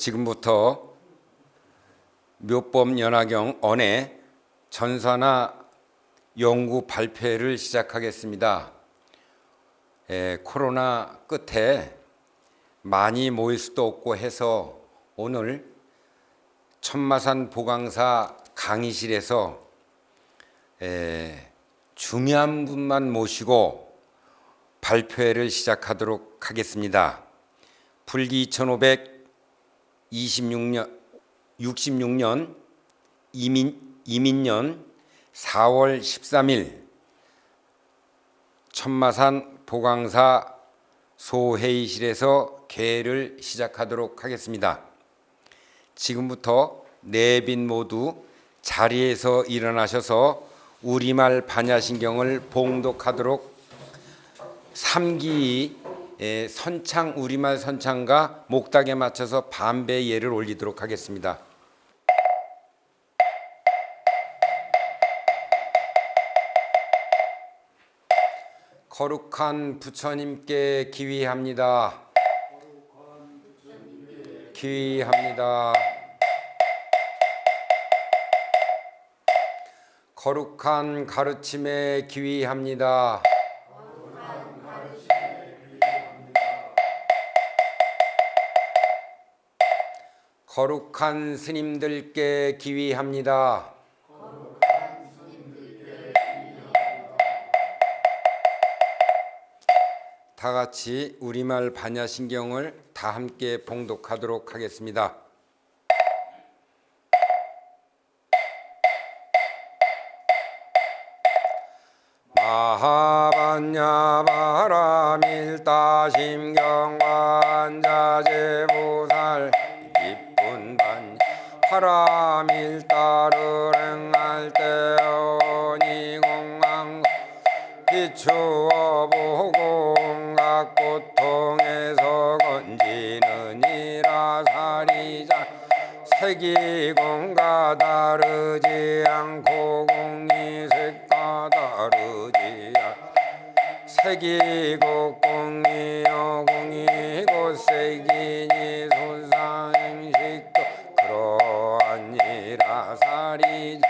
지금부터 묘법 연화경 언해 전산화 연구 발표회를 시작하겠습니다. 코로나 끝에 많이 모일 수도 없고 해서 오늘 천마산 보강사 강의실에서 중요한 분만 모시고 발표회를 시작하도록 하겠습니다. 불기 1566년 이민년 4월 13일 천마산 보강사 소회의실에서 개회를 시작하도록 하겠습니다. 지금부터 내빈 모두 자리에서 일어나셔서 우리말 반야신경을 봉독하도록 3기 선창 우리말 선창과 목닥에 맞춰서 반배 예를 올리도록 하겠습니다. 거룩한 부처님께 기위합니다. 기위합니다. 거룩한 가르침에 기위합니다. 거룩한 스님들께 기위합니다. 다 같이 우리말 반야신경을 다 함께 봉독하도록 하겠습니다. 마하반야 바라밀다심경관자제보살 기쁜 반 파라밀다를 행할 때어니 공항 비추어보고 온갖 고통에서 건지는 이라사리자 색이공과 다르지 않고 공이색과 다르지 않고 색이고 공이요 공이고 색이니 손상행식도 그러한 이라사리자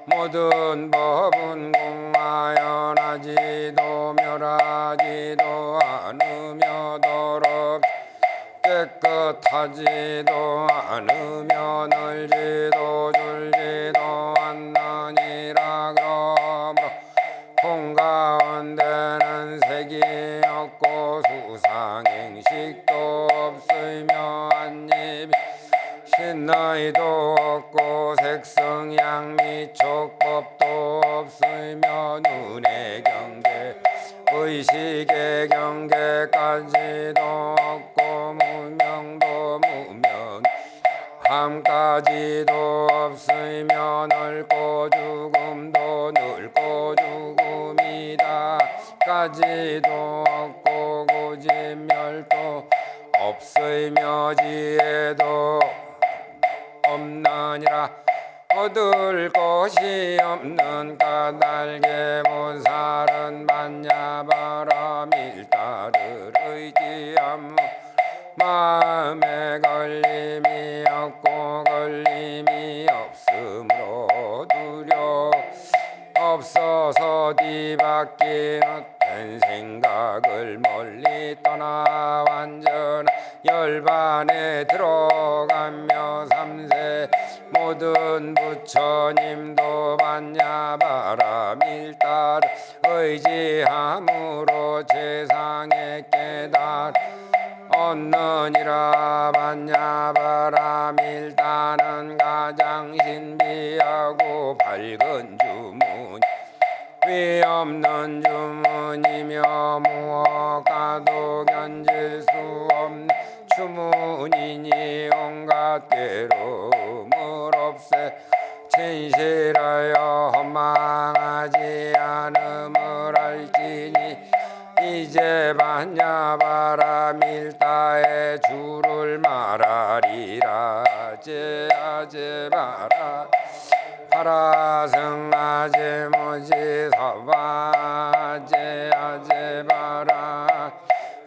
모든 법은 공하연하지도 멸하지도 않으며 더럽 깨끗하지도 않으며 늘지도 줄지도 않느니라. 그러므로 공가운데는 색이 없고 수상행식도 없으며 한입이 신의도 없고 색성양 촉법도 없으며 눈의 경계 의식의 경계까지도 없고 무명도 무명 함까지도 없으며 늙고 죽음도 늙고 죽음이다 까지도 없고 고진멸도 없으며 지혜도 없느니라. 얻을 것이 없는 까닭에 보살은 만야바라밀다를 의지하며 마음에 걸림이 없고 걸림이 없으므로 두려 없어서 뒤바뀐 헛된 생각을 멀리 떠나 완전한 열반에 들어가며 삼세 모든 부처님도 반야바라밀다를 의지함으로 세상에 깨달음 얻느니라. 반야바라밀다는 가장 신비하고 밝은 주문 위 없는 주문이며 무엇과도 견질 수 없는 주문이니 온갖 괴로움을 없애 진실하여 허망하지 않음을 알지니 이제 반야바라밀다의 주를 말하리라. 제아제바라 파라성아제 모지서바 제아제바라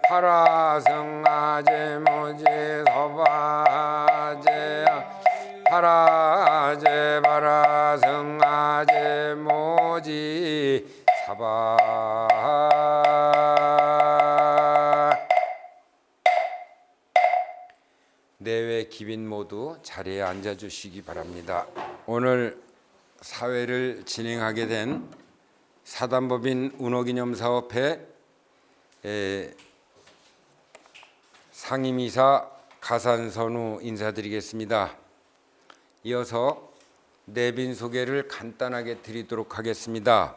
파라성아제 모지서바 바라제 바라성아제 모지 사바. 내외 기빈 모두 자리에 앉아 주시기 바랍니다. 오늘 사회를 진행하게 된 사단법인 운어기념사업회 상임이사 가산선우 인사드리겠습니다. 이어서 내빈 소개를 간단하게 드리도록 하겠습니다.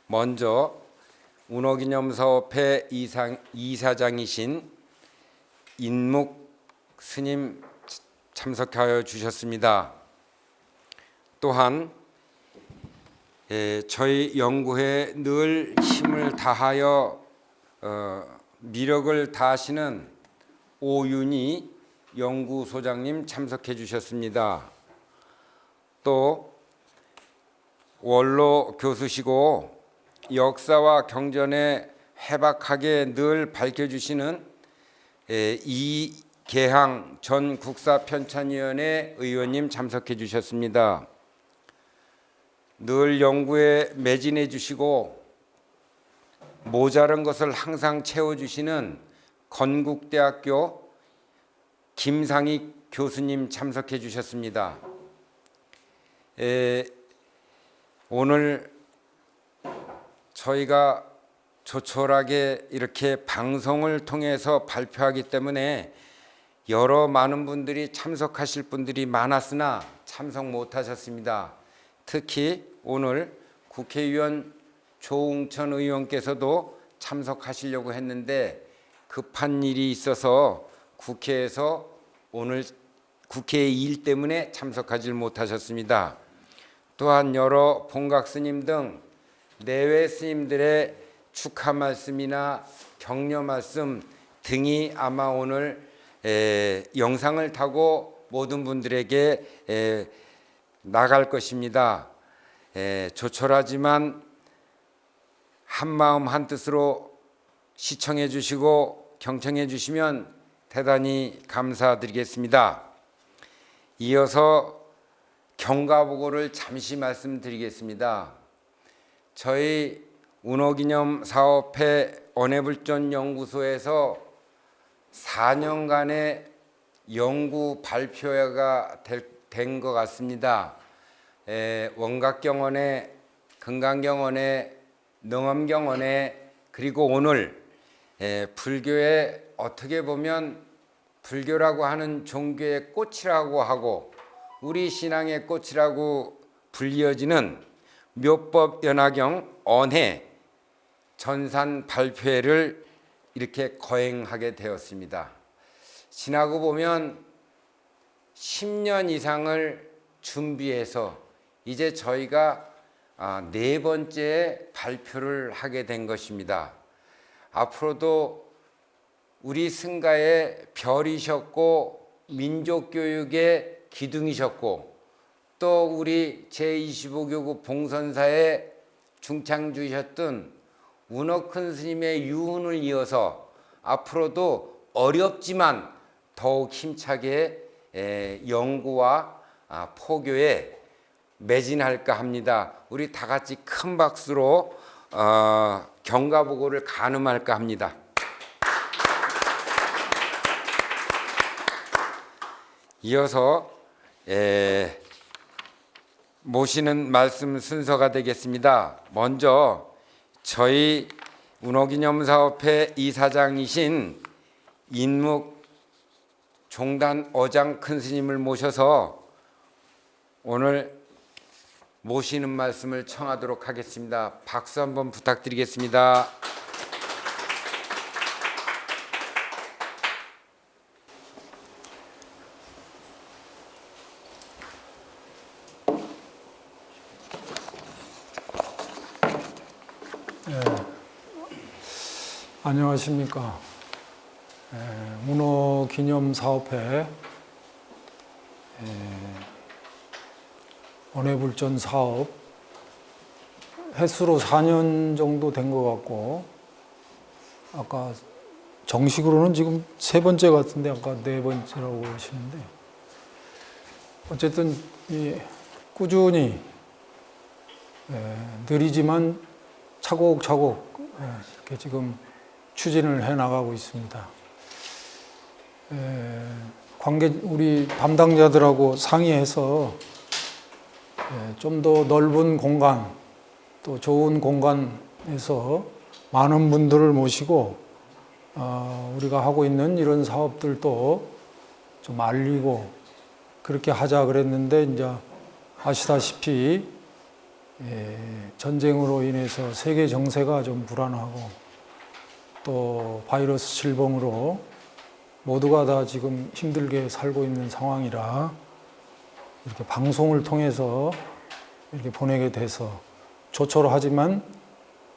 먼저 운어기념사업회 이사장이신 인묵 스님 참석하여 주셨습니다. 또한 저희 연구회에 늘 힘을 다하여 미력을 다하시는 오윤희 연구소장님 참석해 주셨습니다. 또 원로 교수시고 역사와 경전에 해박하게 늘 밝혀주시는 이계항 전 국사편찬위원회 의원님 참석해 주셨습니다. 늘 연구에 매진해 주시고 모자란 것을 항상 채워주시는 건국대학교 김상익 교수님 참석해 주셨습니다. 오늘 저희가 조촐하게 이렇게 방송을 통해서 발표하기 때문에 여러 많은 분들이 참석하실 분들이 많았으나 참석 못하셨습니다. 특히 오늘 국회의원 조웅천 의원께서도 참석하시려고 했는데 급한 일이 있어서 국회에서 오늘 국회의 일 때문에 참석하지 못하셨습니다. 또한 여러 본각 스님 등 내외 스님들의 축하 말씀이나 격려 말씀 등이 아마 오늘 영상을 타고 모든 분들에게 나갈 것입니다. 조촐하지만 한마음 한뜻으로 시청해 주시고 경청해 주시면 대단히 감사드리겠습니다. 이어서 경과보고를 잠시 말씀드리겠습니다. 저희 운어기념사업회 언해불전연구소에서 4년간의 연구 발표회가 된 것 같습니다. 원각경원회, 금강경원회, 능엄경원회, 그리고 오늘 불교에 어떻게 보면 불교라고 하는 종교의 꽃이라고 하고 우리 신앙의 꽃이라고 불리어지는 묘법연화경 언해 전산 발표회를 이렇게 거행하게 되었습니다. 지나고 보면 10년 이상을 준비해서 이제 저희가 네 번째 발표를 하게 된 것입니다. 앞으로도 우리 승가의 별이셨고 민족교육의 기둥이셨고 또 우리 제25교구 봉선사의 중창주이셨던 운어큰 스님의 유훈을 이어서 앞으로도 어렵지만 더욱 힘차게 연구와 포교에 매진할까 합니다. 우리 다 같이 큰 박수로 경과보고를 가늠할까 합니다. 이어서 모시는 말씀 순서가 되겠습니다. 먼저 저희 운어기념사업회 이사장이신 인묵 종단 어장 큰 스님을 모셔서 오늘 모시는 말씀을 청하도록 하겠습니다. 박수 한번 부탁드리겠습니다. 안녕하십니까. 운어기념사업회 언해불전 사업 횟수로 4년 정도 된 것 같고, 아까 정식으로는 지금 세 번째 같은데 아까 네 번째라고 하시는데, 어쨌든 꾸준히 느리지만 차곡차곡 이렇게 지금 추진을 해 나가고 있습니다. 우리 담당자들하고 상의해서 좀 더 넓은 공간, 또 좋은 공간에서 많은 분들을 모시고 우리가 하고 있는 이런 사업들도 좀 알리고 그렇게 하자 그랬는데, 이제 아시다시피 전쟁으로 인해서 세계 정세가 좀 불안하고 또 바이러스 질병으로 모두가 다 지금 힘들게 살고 있는 상황이라 이렇게 방송을 통해서 이렇게 보내게 돼서 조촐하지만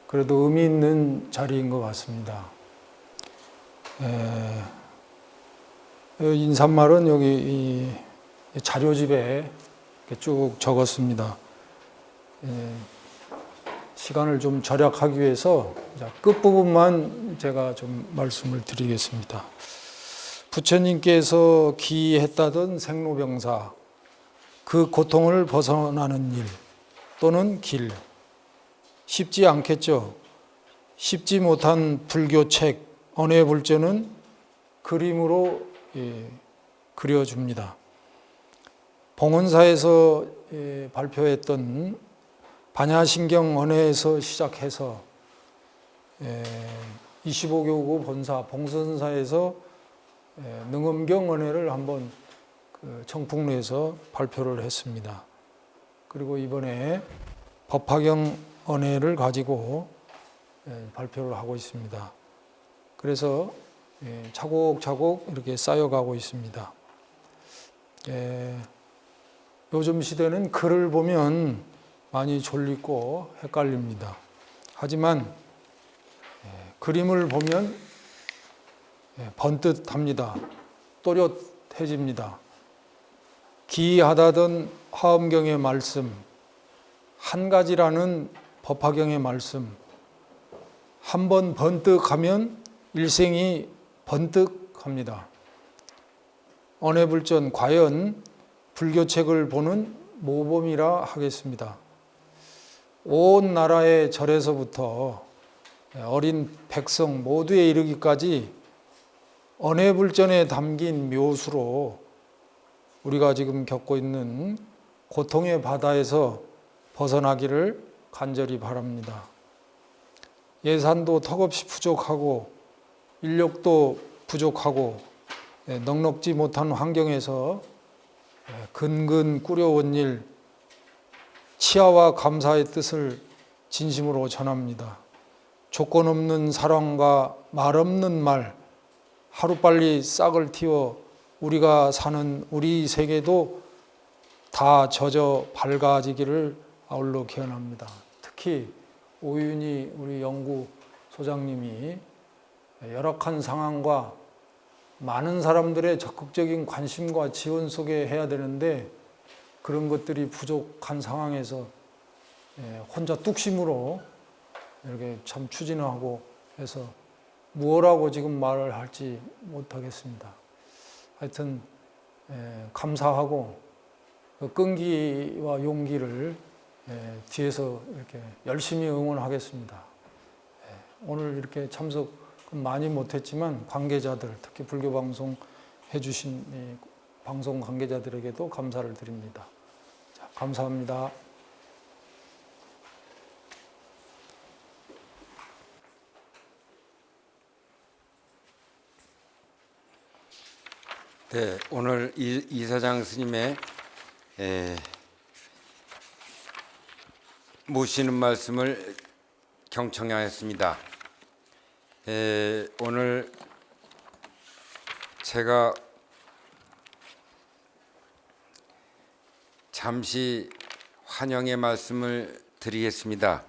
그래도 의미 있는 자리인 것 같습니다. 인사말은 여기 이 자료집에 이렇게 쭉 적었습니다. 시간을 좀 절약하기 위해서 끝부분만 제가 좀 말씀을 드리겠습니다. 부처님께서 기했다던 생로병사, 그 고통을 벗어나는 일 또는 길, 쉽지 않겠죠. 쉽지 못한 불교책 언해불전은 그림으로 그려줍니다. 봉헌사에서 발표했던 반야신경 언해에서 시작해서 25교구 본사 봉선사에서 능엄경 언해를 한번 청풍로에서 발표를 했습니다. 그리고 이번에 법화경 언해를 가지고 발표를 하고 있습니다. 그래서 차곡차곡 이렇게 쌓여가고 있습니다. 요즘 시대는 글을 보면 많이 졸리고 헷갈립니다. 하지만 그림을 보면 번듯합니다. 또렷해집니다. 기이하다던 화엄경의 말씀, 한 가지라는 법화경의 말씀, 한번 번뜩하면 일생이 번뜩합니다. 언해불전 과연 불교책을 보는 모범이라 하겠습니다. 온 나라의 절에서부터 어린 백성 모두에 이르기까지 언해불전에 담긴 묘수로 우리가 지금 겪고 있는 고통의 바다에서 벗어나기를 간절히 바랍니다. 예산도 턱없이 부족하고 인력도 부족하고 넉넉지 못한 환경에서 근근 꾸려온 일, 치아와 감사의 뜻을 진심으로 전합니다. 조건 없는 사랑과 말 없는 말, 하루빨리 싹을 틔워 우리가 사는 우리 세계도 다 젖어 밝아지기를 아울러 기원합니다. 특히 오윤희 우리 연구소장님이 열악한 상황과 많은 사람들의 적극적인 관심과 지원 속에 해야 되는데 그런 것들이 부족한 상황에서 혼자 뚝심으로 이렇게 참 추진하고 해서 무엇라고 지금 말을 할지 못하겠습니다. 하여튼 감사하고 그 끈기와 용기를 뒤에서 이렇게 열심히 응원하겠습니다. 오늘 이렇게 참석 많이 못했지만 관계자들, 특히 불교 방송 해주신 방송 관계자들에게도 감사를 드립니다. 자, 감사합니다. 네, 오늘 이사장 스님의 모시는 말씀을 경청하였습니다. 오늘 제가 잠시 환영의 말씀을 드리겠습니다.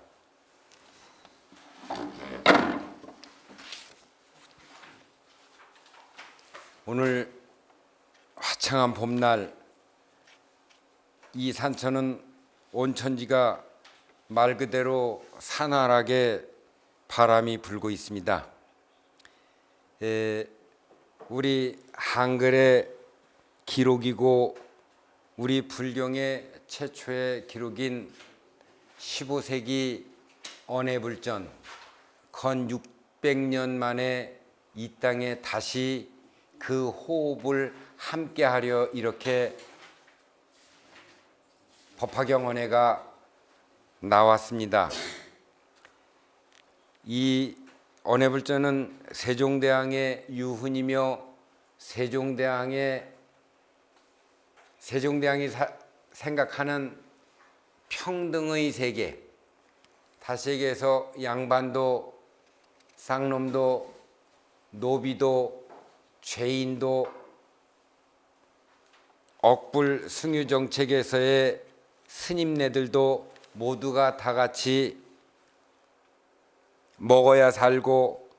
오늘 화창한 봄날 이 산천은 온천지가 말 그대로 사나하게 바람이 불고 있습니다. 우리 한글의 기록이고 우리 불경의 최초의 기록인 15세기 언해불전 건 600년 만에 이 땅에 다시 그 호흡을 함께하려 이렇게 법화경 언해가 나왔습니다. 이 언해불전은 세종대왕의 유훈이며 세종대왕이 생각하는 평등의 세계, 다시 얘기해서 양반도 쌍놈도 노비도 죄인도 억불 승유 정책에서의 스님네들도 모두가 다 같이 먹어야 살고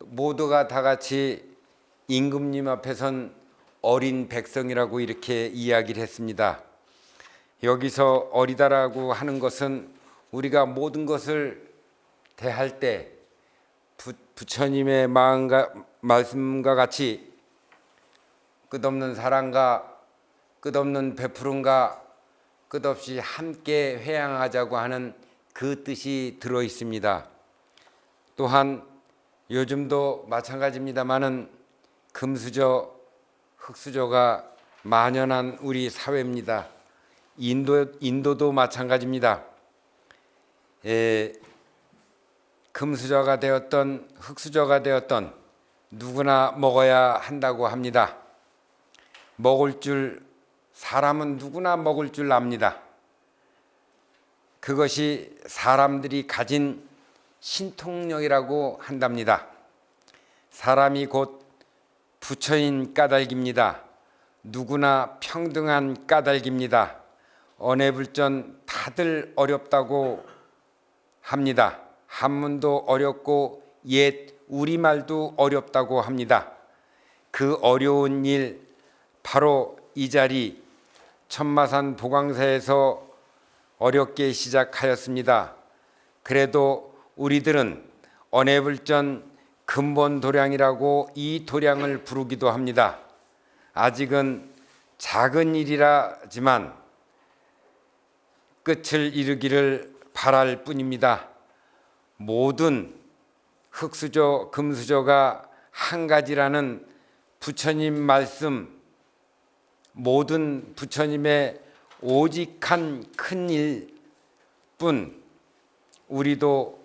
모두가 다 같이 임금님 앞에선 어린 백성이라고 이렇게 이야기를 했습니다. 여기서 어리다라고 하는 것은 우리가 모든 것을 대할 때 부처님의 말씀과 같이 끝없는 사랑과 끝없는 베푸름과 끝없이 함께 회양하자고 하는 그 뜻이 들어 있습니다. 또한 요즘도 마찬가지입니다마는 금수저, 흙수저가 만연한 우리 사회입니다. 인도도 마찬가지입니다. 금수저가 되었던 흙수저가 되었던 누구나 먹어야 한다고 합니다. 먹을 줄 사람은 누구나 먹을 줄 압니다. 그것이 사람들이 가진 신통력이라고 한답니다. 사람이 곧 부처인 까닭입니다. 누구나 평등한 까닭입니다. 언해불전 다들 어렵다고 합니다. 한문도 어렵고 옛 우리말도 어렵다고 합니다. 그 어려운 일 바로 이 자리 천마산 보광사에서 어렵게 시작하였습니다. 그래도 우리들은 언해불전 근본 도량이라고 이 도량을 부르기도 합니다. 아직은 작은 일이라지만 끝을 이루기를 바랄 뿐입니다. 모든 흙수저, 금수저가 한 가지라는 부처님 말씀, 모든 부처님의 오직한 큰 일뿐 우리도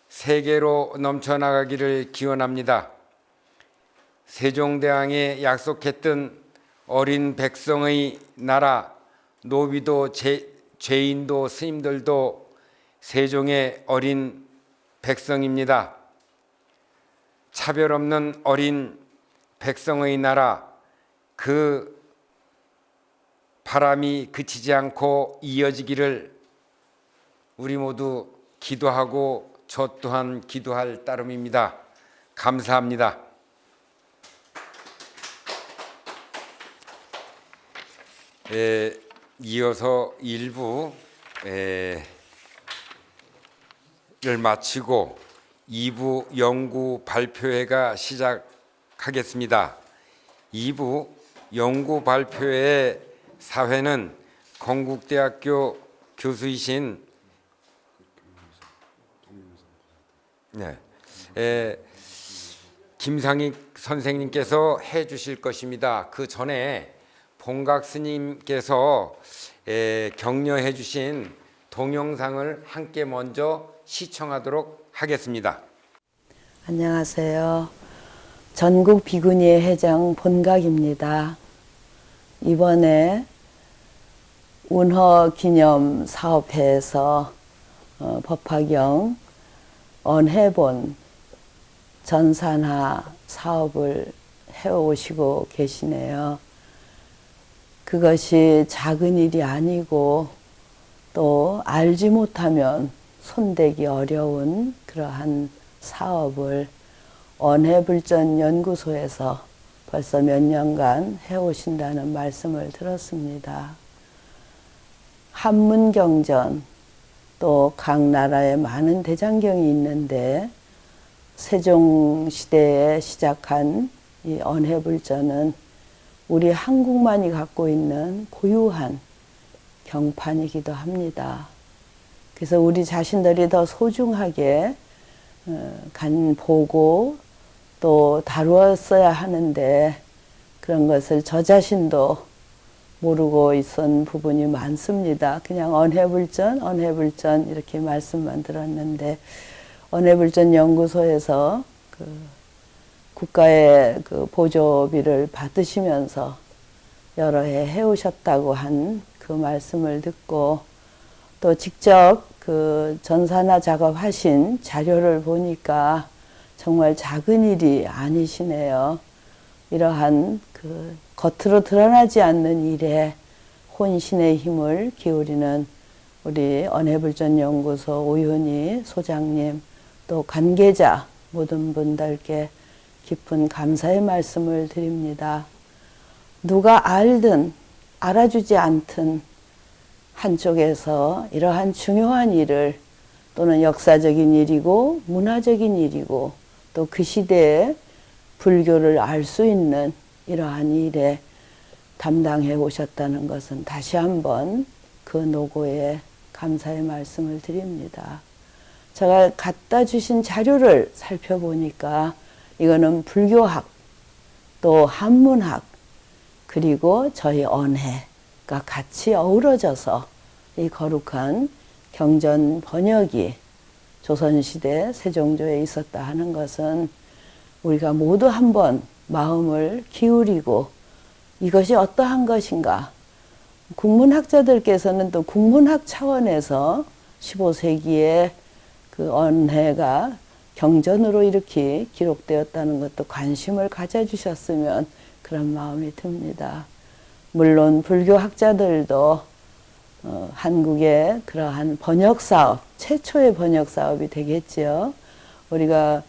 세계로 넘쳐나가기를 기원합니다. 세종대왕이 약속했던 어린 백성의 나라, 노비도 죄인도 스님들도 세종의 어린 백성입니다. 차별 없는 어린 백성의 나라, 그 바람이 그치지 않고 이어지기를 우리 모두 기도하고 저 또한 기도할 따름입니다. 감사합니다. 이어서 1부를 마치고 2부 연구 발표회가 시작하겠습니다. 2부 연구 발표회 사회는 건국대학교 교수이신 김상익 선생님께서 해 주실 것입니다. 그 전에 봉각 스님께서 격려해 주신 동영상을 함께 먼저 시청하도록 하겠습니다. 안녕하세요. 전국 비구니의 회장 본각입니다. 이번에 운허기념 사업회에서 법화경 언해본 전산화 사업을 해오시고 계시네요. 그것이 작은 일이 아니고 또 알지 못하면 손대기 어려운 그러한 사업을 언해불전연구소에서 벌써 몇 년간 해오신다는 말씀을 들었습니다. 한문경전, 또 각 나라에 많은 대장경이 있는데 세종시대에 시작한 이 언해불전은 우리 한국만이 갖고 있는 고유한 경판이기도 합니다. 그래서 우리 자신들이 더 소중하게 보고 또 다루었어야 하는데 그런 것을 저 자신도 모르고 있었던 부분이 많습니다. 그냥 언해불전 이렇게 말씀만 들었는데 언해불전 연구소에서 국가의 보조비를 받으시면서 여러 해 해오셨다고 한 그 말씀을 듣고 또 직접 전산화 작업하신 자료를 보니까 정말 작은 일이 아니시네요. 이러한 겉으로 드러나지 않는 일에 혼신의 힘을 기울이는 우리 언해불전연구소 오윤희 소장님 또 관계자 모든 분들께 깊은 감사의 말씀을 드립니다. 누가 알든 알아주지 않든 한쪽에서 이러한 중요한 일을 또는 역사적인 일이고 문화적인 일이고 또 그 시대에 불교를 알 수 있는 이러한 일에 담당해 오셨다는 것은 다시 한번 그 노고에 감사의 말씀을 드립니다. 제가 갖다 주신 자료를 살펴보니까 이거는 불교학 또 한문학 그리고 저희 언해가 같이 어우러져서 이 거룩한 경전 번역이 조선시대 세종조에 있었다 하는 것은 우리가 모두 한번 마음을 기울이고 이것이 어떠한 것인가. 국문학자들께서는 또 국문학 차원에서 15세기에 그 언해가 경전으로 이렇게 기록되었다는 것도 관심을 가져주셨으면 그런 마음이 듭니다. 물론 불교학자들도 한국의 그러한 번역사업, 최초의 번역사업이 되겠지요. 우리가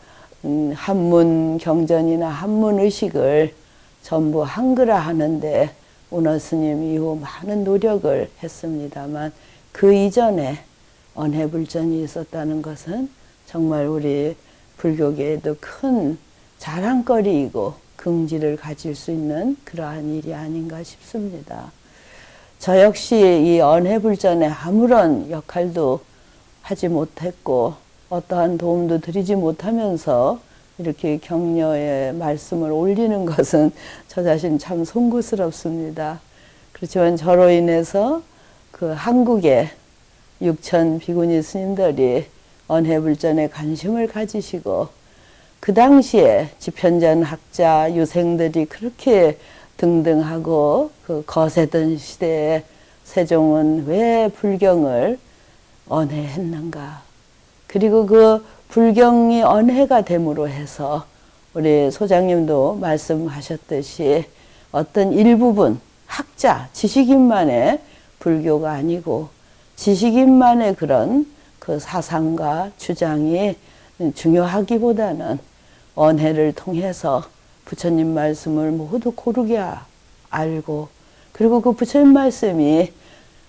한문 경전이나 한문 의식을 전부 한글화 하는데 운어 스님 이후 많은 노력을 했습니다만 그 이전에 언해불전이 있었다는 것은 정말 우리 불교계에도 큰 자랑거리이고 긍지를 가질 수 있는 그러한 일이 아닌가 싶습니다. 저 역시 이 언해불전에 아무런 역할도 하지 못했고 어떠한 도움도 드리지 못하면서 이렇게 격려의 말씀을 올리는 것은 저 자신 참 송구스럽습니다. 그렇지만 저로 인해서 그 한국의 6천 비구니 스님들이 언해불전에 관심을 가지시고 그 당시에 집현전 학자 유생들이 그렇게 등등하고 그 거세던 시대에 세종은 왜 불경을 언해했는가. 그리고 그 불경이 언해가 됨으로 해서 우리 소장님도 말씀하셨듯이 어떤 일부분 학자, 지식인만의 불교가 아니고 지식인만의 그런 그 사상과 주장이 중요하기보다는 언해를 통해서 부처님 말씀을 모두 고르게 알고 그리고 그 부처님 말씀이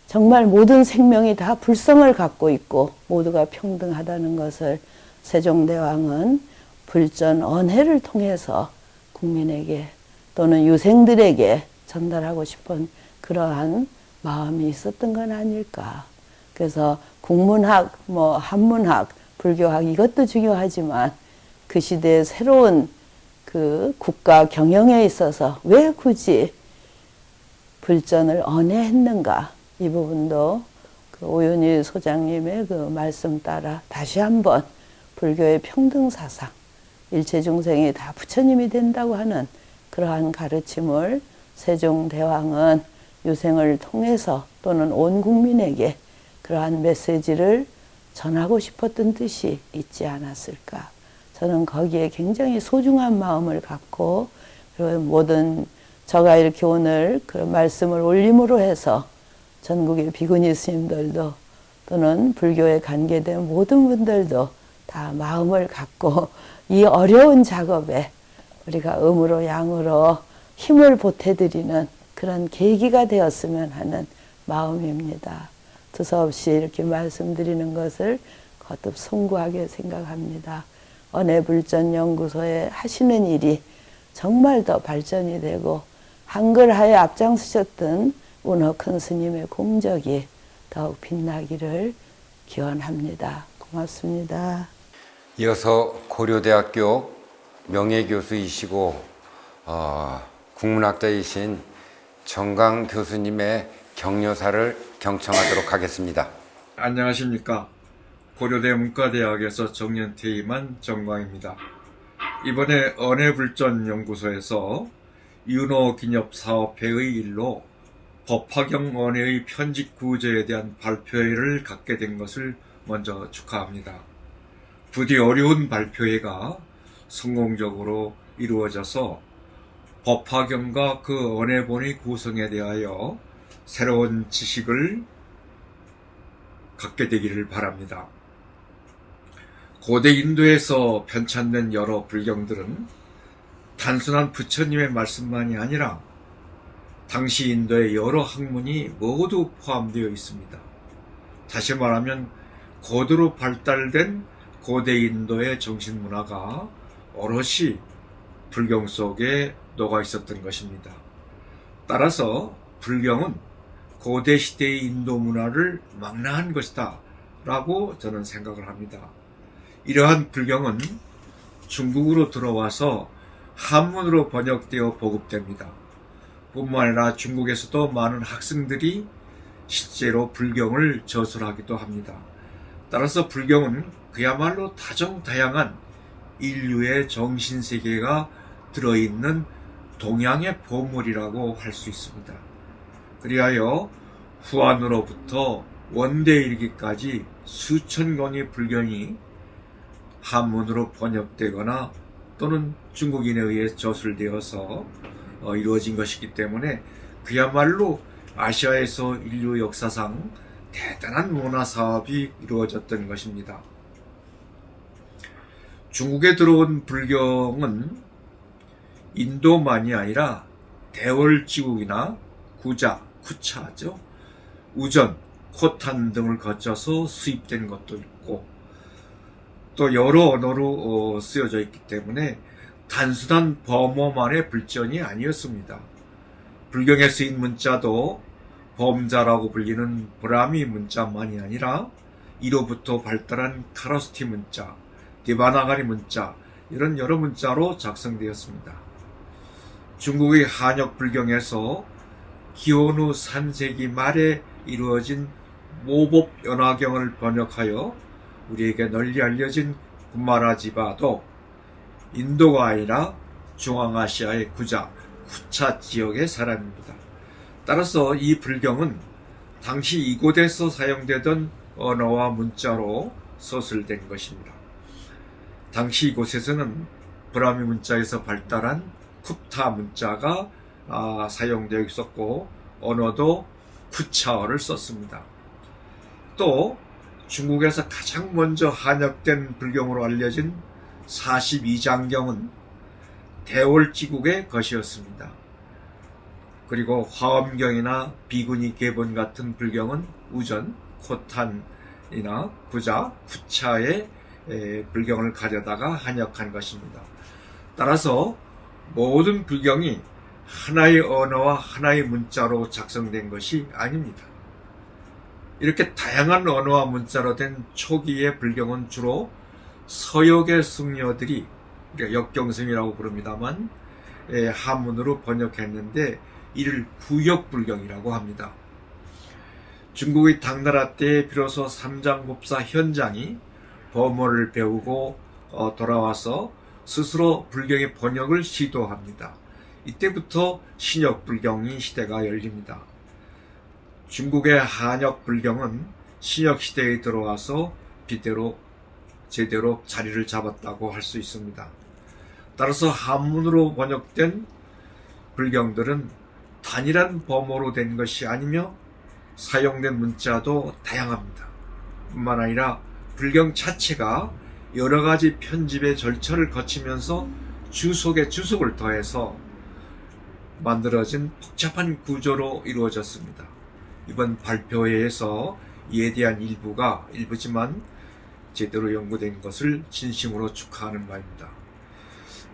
정말 모든 생명이 다 불성을 갖고 있고 모두가 평등하다는 것을 세종대왕은 불전 언해를 통해서 국민에게 또는 유생들에게 전달하고 싶은 그러한 마음이 있었던 건 아닐까. 그래서 국문학, 한문학, 불교학 이것도 중요하지만 그 시대의 새로운 그 국가 경영에 있어서 왜 굳이 불전을 언해했는가 이 부분도 그 오윤희 소장님의 그 말씀 따라 다시 한번 불교의 평등사상 일체중생이 다 부처님이 된다고 하는 그러한 가르침을 세종대왕은 유생을 통해서 또는 온 국민에게 그러한 메시지를 전하고 싶었던 뜻이 있지 않았을까. 저는 거기에 굉장히 소중한 마음을 갖고 그리고 모든 제가 이렇게 오늘 그 말씀을 올림으로 해서 전국의 비구니 스님들도 또는 불교에 관계된 모든 분들도 다 마음을 갖고 이 어려운 작업에 우리가 음으로 양으로 힘을 보태드리는 그런 계기가 되었으면 하는 마음입니다. 두서없이 이렇게 말씀드리는 것을 거듭 송구하게 생각합니다. 언해불전연구소에 하시는 일이 정말 더 발전이 되고 한글하에 앞장서셨던 운허큰 스님의 공적이 더욱 빛나기를 기원합니다. 고맙습니다. 이어서 고려대학교 명예교수이시고 국문학자이신 정강 교수님의 격려사를 경청하도록 하겠습니다. 안녕하십니까. 고려대 문과대학에서 정년퇴임한 정광입니다. 이번에 언해불전연구소에서 윤호기념사업회의 일로 법화경 언해의 편집 구조에 대한 발표회를 갖게 된 것을 먼저 축하합니다. 부디 어려운 발표회가 성공적으로 이루어져서 법화경과 그 언해본의 구성에 대하여 새로운 지식을 갖게 되기를 바랍니다. 고대 인도에서 편찬된 여러 불경들은 단순한 부처님의 말씀만이 아니라 당시 인도의 여러 학문이 모두 포함되어 있습니다. 다시 말하면 고도로 발달된 고대 인도의 정신문화가 오롯이 불경 속에 녹아 있었던 것입니다. 따라서 불경은 고대 시대의 인도 문화를 망라한 것이다 라고 저는 생각을 합니다. 이러한 불경은 중국으로 들어와서 한문으로 번역되어 보급됩니다. 뿐만 아니라 중국에서도 많은 학생들이 실제로 불경을 저술하기도 합니다. 따라서 불경은 그야말로 다종다양한 인류의 정신세계가 들어있는 동양의 보물이라고 할 수 있습니다. 그리하여 후한으로부터 원대에 이르기까지 수천 권의 불경이 한문으로 번역되거나 또는 중국인에 의해 저술되어서 이루어진 것이기 때문에 그야말로 아시아에서 인류 역사상 대단한 문화사업이 이루어졌던 것입니다. 중국에 들어온 불경은 인도만이 아니라 대월지국이나 구자, 쿠차죠. 우전, 코탄 등을 거쳐서 수입된 것도 있고 또 여러 언어로 쓰여져 있기 때문에 단순한 범어만의 불전이 아니었습니다. 불경에 쓰인 문자도 범자라고 불리는 브라미 문자만이 아니라 이로부터 발달한 카라스티 문자, 디바나가리 문자 이런 여러 문자로 작성되었습니다. 중국의 한역 불경에서 기원 후 3세기 말에 이루어진 모법 연화경을 번역하여 우리에게 널리 알려진 구마라지바도 인도가 아니라 중앙아시아의 구자, 쿠차 지역의 사람입니다. 따라서 이 불경은 당시 이곳에서 사용되던 언어와 문자로 서술된 것입니다. 당시 이곳에서는 브라미 문자에서 발달한 쿱타 문자가 사용되어 있었고 언어도 쿠차어를 썼습니다. 또 중국에서 가장 먼저 한역된 불경으로 알려진 42장경은 대월지국의 것이었습니다. 그리고 화엄경이나 비구니 계본 같은 불경은 우전, 코탄이나 구자, 구차의 불경을 가져다가 한역한 것입니다. 따라서 모든 불경이 하나의 언어와 하나의 문자로 작성된 것이 아닙니다. 이렇게 다양한 언어와 문자로 된 초기의 불경은 주로 서역의 승려들이 역경승이라고 부릅니다만 한문으로 번역했는데 이를 구역불경이라고 합니다. 중국의 당나라 때에 비로소 삼장법사 현장이 범어를 배우고 돌아와서 스스로 불경의 번역을 시도합니다. 이때부터 신역불경이 시대가 열립니다. 중국의 한역불경은 신역시대에 들어와서 제대로 자리를 잡았다고 할 수 있습니다. 따라서 한문으로 번역된 불경들은 단일한 범어로 된 것이 아니며 사용된 문자도 다양합니다. 뿐만 아니라 불경 자체가 여러 가지 편집의 절차를 거치면서 주석에 주석을 더해서 만들어진 복잡한 구조로 이루어졌습니다. 이번 발표회에서 이에 대한 일부지만 제대로 연구된 것을 진심으로 축하하는 바입니다.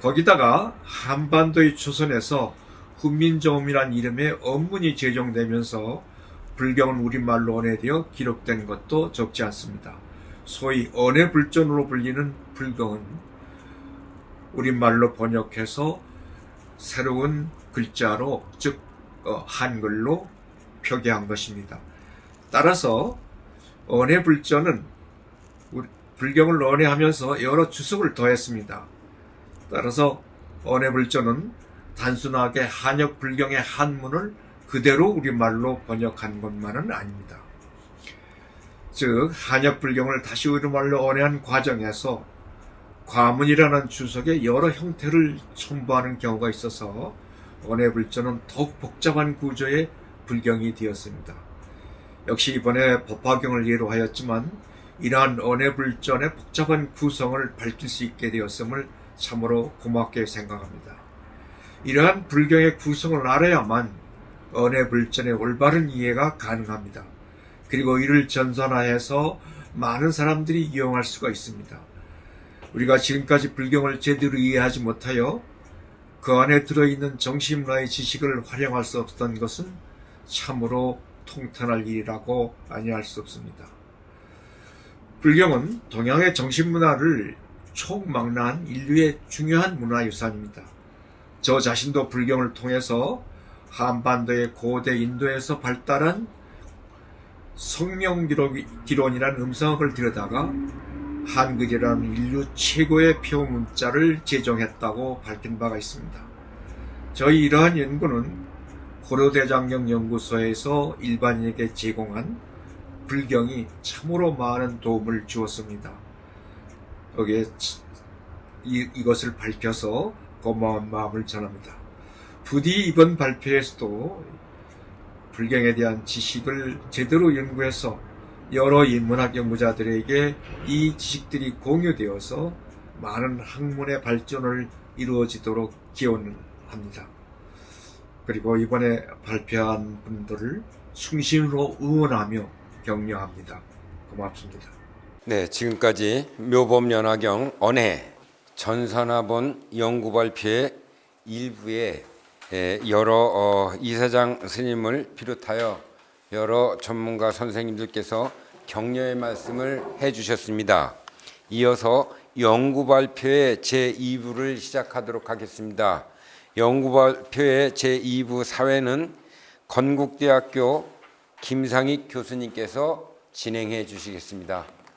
거기다가 한반도의 조선에서 훈민정음이란 이름의 언문이 제정되면서 불경은 우리말로 언해되어 기록된 것도 적지 않습니다. 소위 언해불전으로 불리는 불경은 우리말로 번역해서 새로운 글자로, 즉 한글로 표기한 것입니다. 따라서 언해불전은 불경을 언해하면서 여러 주석을 더했습니다. 따라서 언해불전은 단순하게 한역 불경의 한문을 그대로 우리말로 번역한 것만은 아닙니다. 즉 한역 불경을 다시 우리말로 언해한 과정에서 과문이라는 주석의 여러 형태를 첨부하는 경우가 있어서 언해불전은 더욱 복잡한 구조의 불경이 되었습니다. 역시 이번에 법화경을 예로 하였지만 이러한 언해불전의 복잡한 구성을 밝힐 수 있게 되었음을 참으로 고맙게 생각합니다. 이러한 불경의 구성을 알아야만 언해불전의 올바른 이해가 가능합니다. 그리고 이를 전산화해서 많은 사람들이 이용할 수가 있습니다. 우리가 지금까지 불경을 제대로 이해하지 못하여 그 안에 들어있는 정신문화의 지식을 활용할 수 없었던 것은 참으로 통탄할 일이라고 아니할 수 없습니다. 불경은 동양의 정신문화를 총망라한 인류의 중요한 문화유산입니다. 저 자신도 불경을 통해서 한반도의 고대 인도에서 발달한 성명기론이라는 음성학을 들여다가 한글이라는 인류 최고의 표문자를 제정했다고 밝힌 바가 있습니다. 저희 이러한 연구는 고려대장경연구소에서 일반인에게 제공한 불경이 참으로 많은 도움을 주었습니다. 여기에 이것을 밝혀서 고마운 마음을 전합니다. 부디 이번 발표에서도 불경에 대한 지식을 제대로 연구해서 여러 인문학 연구자들에게 이 지식들이 공유되어서 많은 학문의 발전을 이루어지도록 기원합니다. 그리고 이번에 발표한 분들을 충심으로 응원하며 격려합니다. 고맙습니다. 네, 지금까지 묘법연화경 언해 전산화본 연구 발표의 일부에 여러 이사장 스님을 비롯하여 여러 전문가 선생님들께서 격려의 말씀을 해주셨습니다. 이어서 연구 발표의 제2부를 시작하도록 하겠습니다. 연구 발표의 제2부 사회는 건국대학교 김상익 교수님께서 진행해 주시겠습니다.